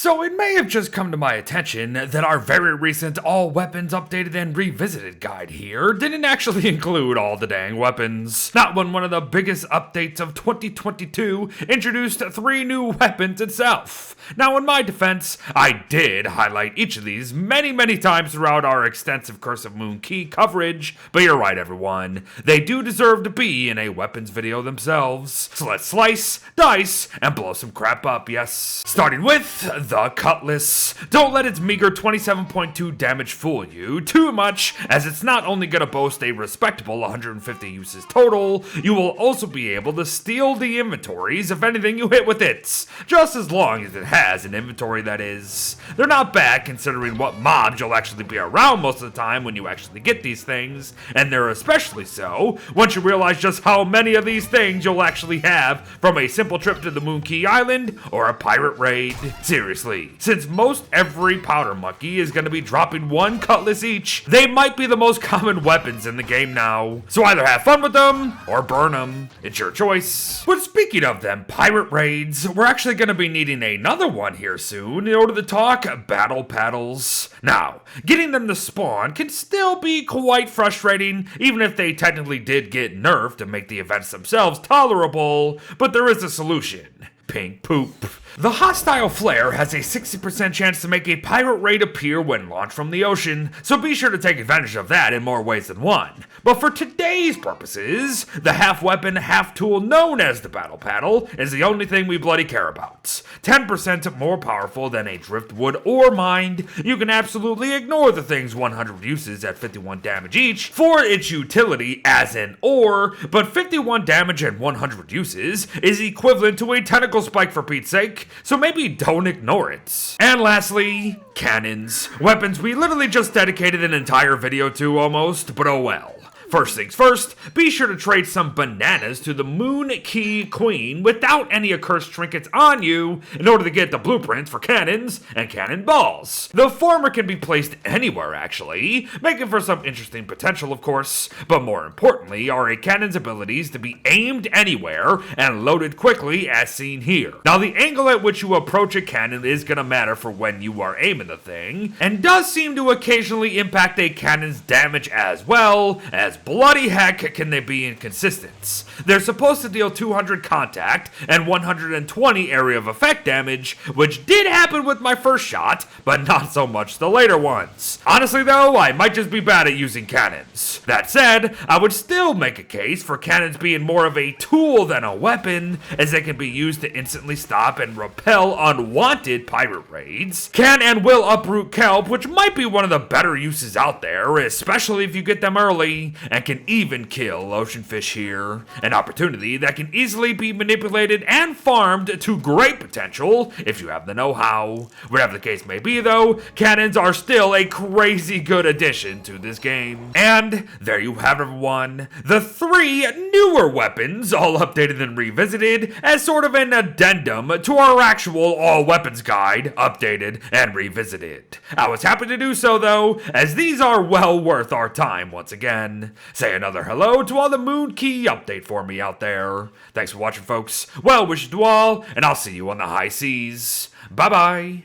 So it may have just come to my attention that our very recent All Weapons Updated and Revisited guide here didn't actually include all the dang weapons. Not when one of the biggest updates of 2022 introduced 3 new weapons itself. Now in my defense, I did highlight each of these many times throughout our extensive Curse of Moon Key coverage, but you're right everyone, they do deserve to be in a weapons video themselves. So let's slice, dice, and blow some crap up, yes. Starting with the Cutless. Don't let its meager 27.2 damage fool you too much, as it's not only gonna boast a respectable 150 uses total, you will also be able to steal the inventories of anything you hit with it, just as long as it has an inventory, that is. They're not bad considering what mobs you'll actually be around most of the time when you actually get these things, and they're especially so once you realize just how many of these things you'll actually have from a simple trip to the Moon Key Island or a pirate raid. Seriously, since most every powder monkey is going to be dropping 1 Cutless each, they might be the most common weapons in the game now. So either have fun with them or burn them. It's your choice. But speaking of them pirate raids, we're actually going to be needing another one here soon in order to talk battle paddles. Now, getting them to spawn can still be quite frustrating, even if they technically did get nerfed to make the events themselves tolerable, but there is a solution. Pink poop. The hostile flare has a 60% chance to make a pirate raid appear when launched from the ocean, so be sure to take advantage of that in more ways than one. But for today's purposes, the half-weapon, half-tool known as the Battle Paddle is the only thing we bloody care about. 10% more powerful than a driftwood or mind, you can absolutely ignore the thing's 100 uses at 51 damage each for its utility as an ore, but 51 damage and 100 uses is equivalent to a tentacle spike for Pete's sake, so maybe don't ignore it. And lastly, cannons. Weapons we literally just dedicated an entire video to almost, but oh well. First things first, be sure to trade some bananas to the Moon Key Queen without any accursed trinkets on you in order to get the blueprints for cannons and cannonballs. The former can be placed anywhere actually, making for some interesting potential of course, but more importantly are a cannon's abilities to be aimed anywhere and loaded quickly as seen here. Now the angle at which you approach a cannon is gonna matter for when you are aiming the thing, and does seem to occasionally impact a cannon's damage as well, as bloody heck can they be inconsistent. They're supposed to deal 200 contact and 120 area of effect damage, which did happen with my first shot, but not so much the later ones. Honestly though, I might just be bad at using cannons. That said, I would still make a case for cannons being more of a tool than a weapon, as they can be used to instantly stop and repel unwanted pirate raids, can and will uproot kelp, which might be one of the better uses out there, especially if you get them early, and can even kill ocean fish here. An opportunity that can easily be manipulated and farmed to great potential if you have the know-how. Whatever the case may be though, cannons are still a crazy good addition to this game. And there you have it everyone, the 3 newer weapons, all updated and revisited as sort of an addendum to our actual all weapons guide, updated and revisited. I was happy to do so though, as these are well worth our time once again. Say another hello to all the Moon Key update for me out there. Thanks for watching folks, well wishes to all, and I'll see you on the high seas. Bye bye.